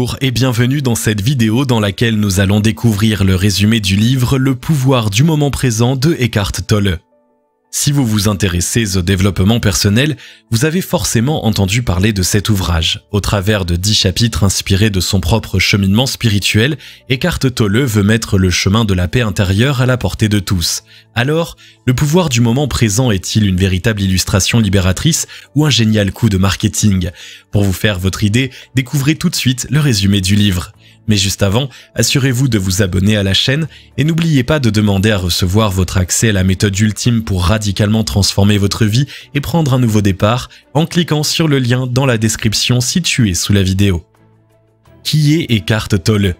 Bonjour et bienvenue dans cette vidéo dans laquelle nous allons découvrir le résumé du livre Le pouvoir du moment présent de Eckhart Tolle. Si vous vous intéressez au développement personnel, vous avez forcément entendu parler de cet ouvrage. Au travers de 10 chapitres inspirés de son propre cheminement spirituel, Eckhart Tolle veut mettre le chemin de la paix intérieure à la portée de tous. Alors, le pouvoir du moment présent est-il une véritable illustration libératrice ou un génial coup de marketing? Pour vous faire votre idée, découvrez tout de suite le résumé du livre. Mais juste avant, assurez-vous de vous abonner à la chaîne et n'oubliez pas de demander à recevoir votre accès à la méthode ultime pour radicalement transformer votre vie et prendre un nouveau départ en cliquant sur le lien dans la description située sous la vidéo. Qui est Eckhart Tolle?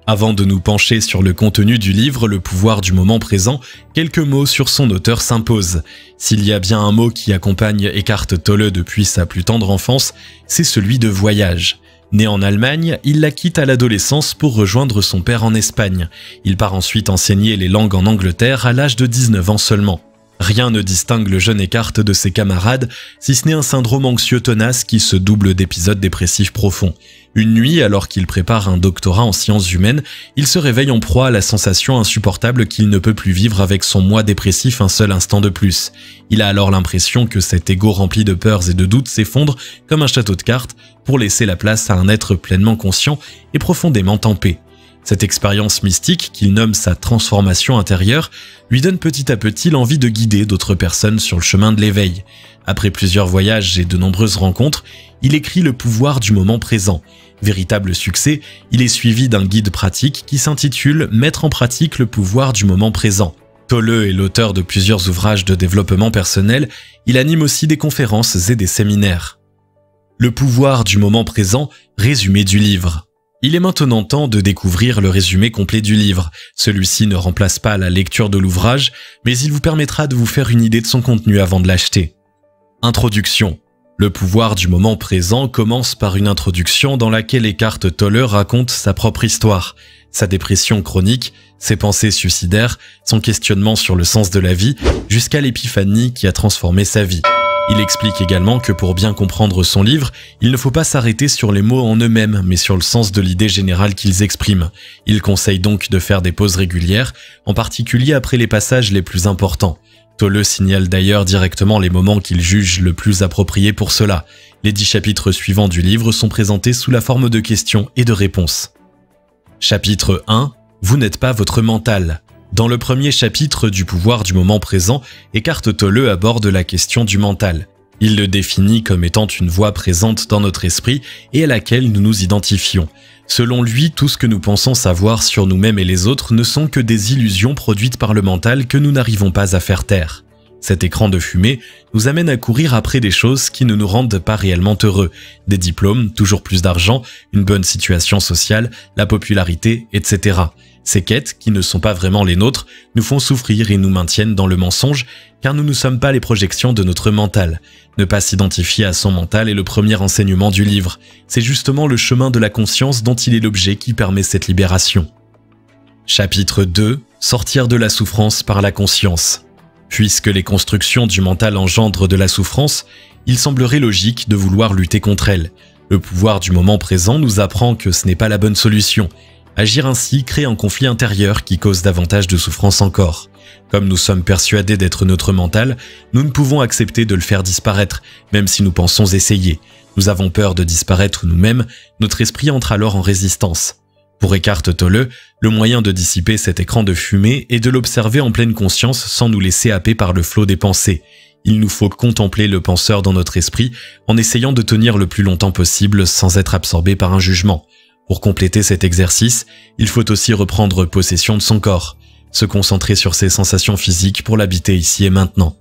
Avant de nous pencher sur le contenu du livre Le pouvoir du moment présent, quelques mots sur son auteur s'imposent. S'il y a bien un mot qui accompagne Eckhart Tolle depuis sa plus tendre enfance, c'est celui de voyage. Né en Allemagne, il la quitte à l'adolescence pour rejoindre son père en Espagne. Il part ensuite enseigner les langues en Angleterre à l'âge de 19 ans seulement. Rien ne distingue le jeune Eckhart de ses camarades, si ce n'est un syndrome anxieux tenace qui se double d'épisodes dépressifs profonds. Une nuit, alors qu'il prépare un doctorat en sciences humaines, il se réveille en proie à la sensation insupportable qu'il ne peut plus vivre avec son moi dépressif un seul instant de plus. Il a alors l'impression que cet ego rempli de peurs et de doutes s'effondre comme un château de cartes pour laisser la place à un être pleinement conscient et profondément en paix. Cette expérience mystique, qu'il nomme sa transformation intérieure, lui donne petit à petit l'envie de guider d'autres personnes sur le chemin de l'éveil. Après plusieurs voyages et de nombreuses rencontres, il écrit Le pouvoir du moment présent. Véritable succès, il est suivi d'un guide pratique qui s'intitule « Mettre en pratique le pouvoir du moment présent ». Tolle est l'auteur de plusieurs ouvrages de développement personnel, il anime aussi des conférences et des séminaires. Le pouvoir du moment présent, résumé du livre. Il est maintenant temps de découvrir le résumé complet du livre. Celui-ci ne remplace pas la lecture de l'ouvrage, mais il vous permettra de vous faire une idée de son contenu avant de l'acheter. Introduction. Le pouvoir du moment présent commence par une introduction dans laquelle Eckhart Tolle raconte sa propre histoire, sa dépression chronique, ses pensées suicidaires, son questionnement sur le sens de la vie, jusqu'à l'épiphanie qui a transformé sa vie. Il explique également que pour bien comprendre son livre, il ne faut pas s'arrêter sur les mots en eux-mêmes, mais sur le sens de l'idée générale qu'ils expriment. Il conseille donc de faire des pauses régulières, en particulier après les passages les plus importants. Tolle signale d'ailleurs directement les moments qu'il juge le plus appropriés pour cela. Les 10 chapitres suivants du livre sont présentés sous la forme de questions et de réponses. Chapitre 1. Vous n'êtes pas votre mental. Dans le premier chapitre du pouvoir du moment présent, Eckhart Tolle aborde la question du mental. Il le définit comme étant une voix présente dans notre esprit et à laquelle nous nous identifions. Selon lui, tout ce que nous pensons savoir sur nous-mêmes et les autres ne sont que des illusions produites par le mental que nous n'arrivons pas à faire taire. Cet écran de fumée nous amène à courir après des choses qui ne nous rendent pas réellement heureux. Des diplômes, toujours plus d'argent, une bonne situation sociale, la popularité, etc. Ces quêtes, qui ne sont pas vraiment les nôtres, nous font souffrir et nous maintiennent dans le mensonge, car nous ne sommes pas les projections de notre mental. Ne pas s'identifier à son mental est le premier enseignement du livre. C'est justement le chemin de la conscience dont il est l'objet qui permet cette libération. Chapitre 2. Sortir de la souffrance par la conscience. Puisque les constructions du mental engendrent de la souffrance, il semblerait logique de vouloir lutter contre elles. Le pouvoir du moment présent nous apprend que ce n'est pas la bonne solution. Agir ainsi crée un conflit intérieur qui cause davantage de souffrance encore. Comme nous sommes persuadés d'être notre mental, nous ne pouvons accepter de le faire disparaître, même si nous pensons essayer. Nous avons peur de disparaître nous-mêmes, notre esprit entre alors en résistance. Pour Eckhart Tolle, le moyen de dissiper cet écran de fumée est de l'observer en pleine conscience sans nous laisser happer par le flot des pensées. Il nous faut contempler le penseur dans notre esprit en essayant de tenir le plus longtemps possible sans être absorbé par un jugement. Pour compléter cet exercice, il faut aussi reprendre possession de son corps, se concentrer sur ses sensations physiques pour l'habiter ici et maintenant.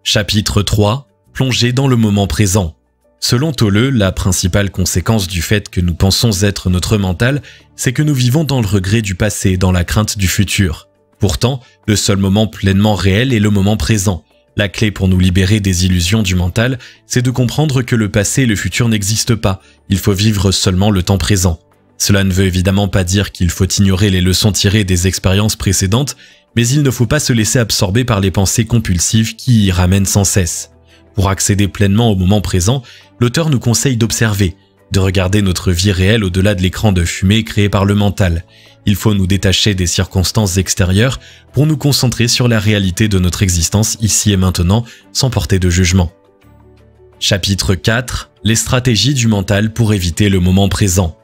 Chapitre 3. Plonger dans le moment présent. Selon Tolle, la principale conséquence du fait que nous pensons être notre mental, c'est que nous vivons dans le regret du passé et dans la crainte du futur. Pourtant, le seul moment pleinement réel est le moment présent. La clé pour nous libérer des illusions du mental, c'est de comprendre que le passé et le futur n'existent pas, il faut vivre seulement le temps présent. Cela ne veut évidemment pas dire qu'il faut ignorer les leçons tirées des expériences précédentes, mais il ne faut pas se laisser absorber par les pensées compulsives qui y ramènent sans cesse. Pour accéder pleinement au moment présent, l'auteur nous conseille d'observer. de regarder notre vie réelle au-delà de l'écran de fumée créé par le mental. Il faut nous détacher des circonstances extérieures pour nous concentrer sur la réalité de notre existence ici et maintenant, sans porter de jugement. Chapitre 4. Les stratégies du mental pour éviter le moment présent.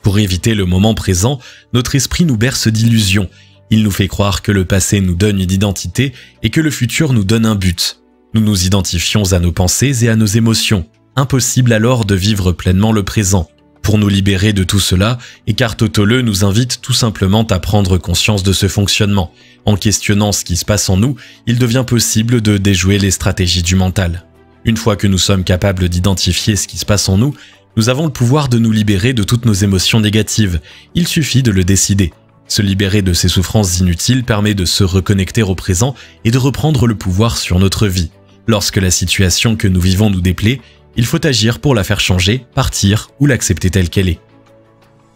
Pour éviter le moment présent, notre esprit nous berce d'illusions. Il nous fait croire que le passé nous donne une identité et que le futur nous donne un but. Nous nous identifions à nos pensées et à nos émotions. Impossible alors de vivre pleinement le présent. Pour nous libérer de tout cela, Eckhart Tolle nous invite tout simplement à prendre conscience de ce fonctionnement. En questionnant ce qui se passe en nous, il devient possible de déjouer les stratégies du mental. Une fois que nous sommes capables d'identifier ce qui se passe en nous, nous avons le pouvoir de nous libérer de toutes nos émotions négatives. Il suffit de le décider. Se libérer de ces souffrances inutiles permet de se reconnecter au présent et de reprendre le pouvoir sur notre vie. Lorsque la situation que nous vivons nous déplaît, il faut agir pour la faire changer, partir ou l'accepter telle qu'elle est.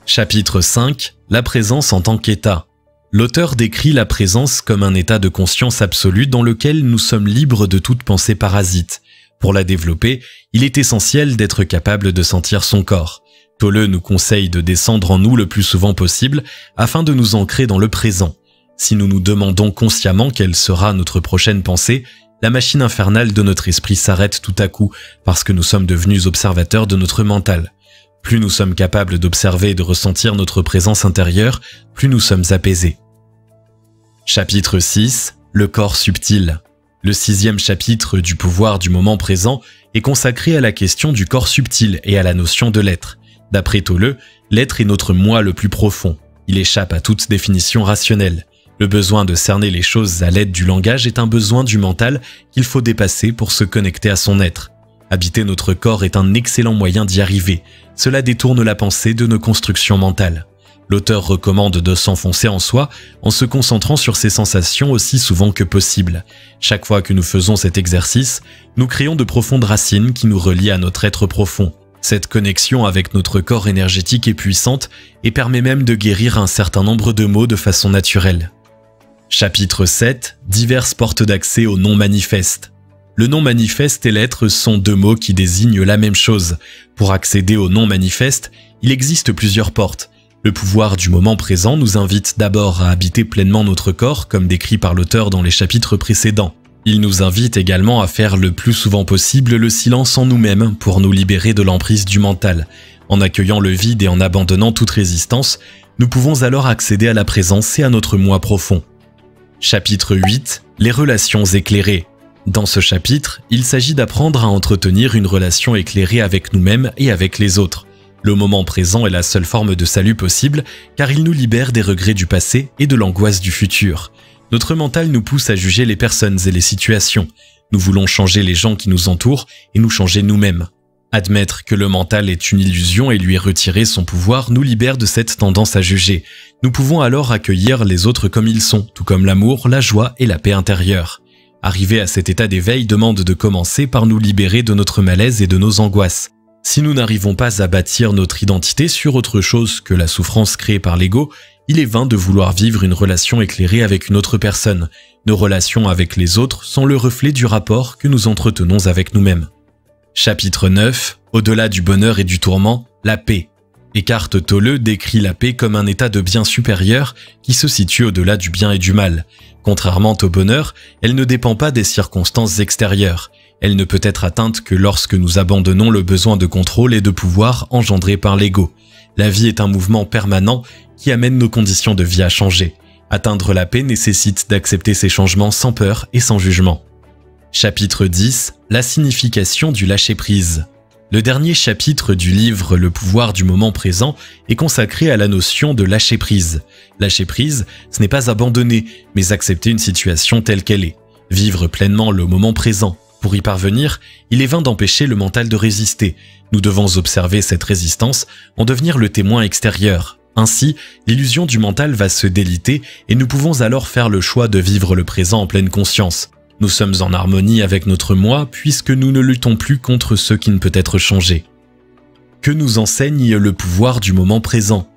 Chapitre 5. La présence en tant qu'état. L'auteur décrit la présence comme un état de conscience absolue dans lequel nous sommes libres de toute pensée parasite. Pour la développer, il est essentiel d'être capable de sentir son corps. Tolle nous conseille de descendre en nous le plus souvent possible afin de nous ancrer dans le présent. Si nous nous demandons consciemment quelle sera notre prochaine pensée, la machine infernale de notre esprit s'arrête tout à coup parce que nous sommes devenus observateurs de notre mental. Plus nous sommes capables d'observer et de ressentir notre présence intérieure, plus nous sommes apaisés. Chapitre 6. Le corps subtil. Le 6e chapitre du pouvoir du moment présent est consacré à la question du corps subtil et à la notion de l'être. D'après Tolle, l'être est notre moi le plus profond. Il échappe à toute définition rationnelle. Le besoin de cerner les choses à l'aide du langage est un besoin du mental qu'il faut dépasser pour se connecter à son être. Habiter notre corps est un excellent moyen d'y arriver. Cela détourne la pensée de nos constructions mentales. L'auteur recommande de s'enfoncer en soi en se concentrant sur ses sensations aussi souvent que possible. Chaque fois que nous faisons cet exercice, nous créons de profondes racines qui nous relient à notre être profond. Cette connexion avec notre corps énergétique est puissante et permet même de guérir un certain nombre de maux de façon naturelle. Chapitre 7. Diverses portes d'accès au non-manifeste. Le non-manifeste et l'être sont deux mots qui désignent la même chose. Pour accéder au non-manifeste, il existe plusieurs portes. Le pouvoir du moment présent nous invite d'abord à habiter pleinement notre corps, comme décrit par l'auteur dans les chapitres précédents. Il nous invite également à faire le plus souvent possible le silence en nous-mêmes pour nous libérer de l'emprise du mental. En accueillant le vide et en abandonnant toute résistance, nous pouvons alors accéder à la présence et à notre moi profond. Chapitre 8. Les relations éclairées. Dans ce chapitre, il s'agit d'apprendre à entretenir une relation éclairée avec nous-mêmes et avec les autres. Le moment présent est la seule forme de salut possible car il nous libère des regrets du passé et de l'angoisse du futur. Notre mental nous pousse à juger les personnes et les situations. Nous voulons changer les gens qui nous entourent et nous changer nous-mêmes. Admettre que le mental est une illusion et lui retirer son pouvoir nous libère de cette tendance à juger. Nous pouvons alors accueillir les autres comme ils sont, tout comme l'amour, la joie et la paix intérieure. Arriver à cet état d'éveil demande de commencer par nous libérer de notre malaise et de nos angoisses. Si nous n'arrivons pas à bâtir notre identité sur autre chose que la souffrance créée par l'ego, il est vain de vouloir vivre une relation éclairée avec une autre personne. Nos relations avec les autres sont le reflet du rapport que nous entretenons avec nous-mêmes. Chapitre 9. Au-delà du bonheur et du tourment, la paix. Eckhart Tolle décrit la paix comme un état de bien supérieur qui se situe au-delà du bien et du mal. Contrairement au bonheur, elle ne dépend pas des circonstances extérieures. Elle ne peut être atteinte que lorsque nous abandonnons le besoin de contrôle et de pouvoir engendré par l'ego. La vie est un mouvement permanent qui amène nos conditions de vie à changer. Atteindre la paix nécessite d'accepter ces changements sans peur et sans jugement. Chapitre 10. La signification du lâcher-prise. Le dernier chapitre du livre Le pouvoir du moment présent est consacré à la notion de lâcher-prise. Lâcher-prise, ce n'est pas abandonner, mais accepter une situation telle qu'elle est. Vivre pleinement le moment présent. Pour y parvenir, il est vain d'empêcher le mental de résister. Nous devons observer cette résistance, en devenir le témoin extérieur. Ainsi, l'illusion du mental va se déliter et nous pouvons alors faire le choix de vivre le présent en pleine conscience. Nous sommes en harmonie avec notre moi puisque nous ne luttons plus contre ce qui ne peut être changé. Que nous enseigne le pouvoir du moment présent ?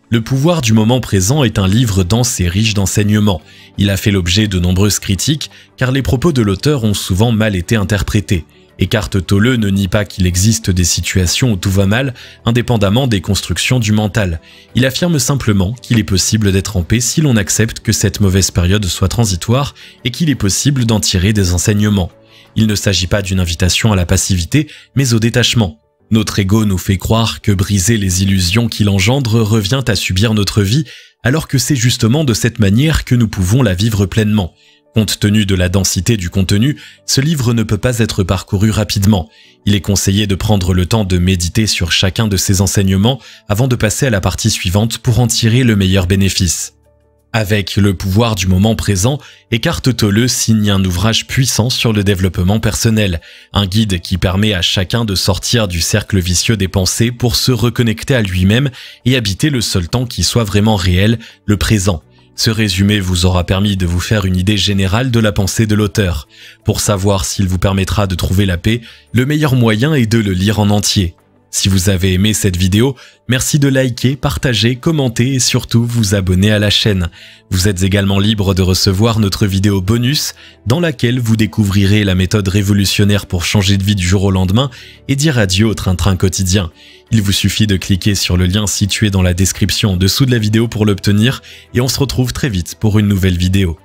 Le pouvoir du moment présent est un livre dense et riche d'enseignements. Il a fait l'objet de nombreuses critiques car les propos de l'auteur ont souvent mal été interprétés. Eckhart Tolle ne nie pas qu'il existe des situations où tout va mal, indépendamment des constructions du mental. Il affirme simplement qu'il est possible d'être en paix si l'on accepte que cette mauvaise période soit transitoire et qu'il est possible d'en tirer des enseignements. Il ne s'agit pas d'une invitation à la passivité, mais au détachement. Notre ego nous fait croire que briser les illusions qu'il engendre revient à subir notre vie, alors que c'est justement de cette manière que nous pouvons la vivre pleinement. Compte tenu de la densité du contenu, ce livre ne peut pas être parcouru rapidement. Il est conseillé de prendre le temps de méditer sur chacun de ces enseignements avant de passer à la partie suivante pour en tirer le meilleur bénéfice. Avec le pouvoir du moment présent, Eckhart Tolle signe un ouvrage puissant sur le développement personnel, un guide qui permet à chacun de sortir du cercle vicieux des pensées pour se reconnecter à lui-même et habiter le seul temps qui soit vraiment réel, le présent. Ce résumé vous aura permis de vous faire une idée générale de la pensée de l'auteur. Pour savoir s'il vous permettra de trouver la paix, le meilleur moyen est de le lire en entier. Si vous avez aimé cette vidéo, merci de liker, partager, commenter et surtout vous abonner à la chaîne. Vous êtes également libre de recevoir notre vidéo bonus dans laquelle vous découvrirez la méthode révolutionnaire pour changer de vie du jour au lendemain et dire adieu au train-train quotidien. Il vous suffit de cliquer sur le lien situé dans la description en dessous de la vidéo pour l'obtenir et on se retrouve très vite pour une nouvelle vidéo.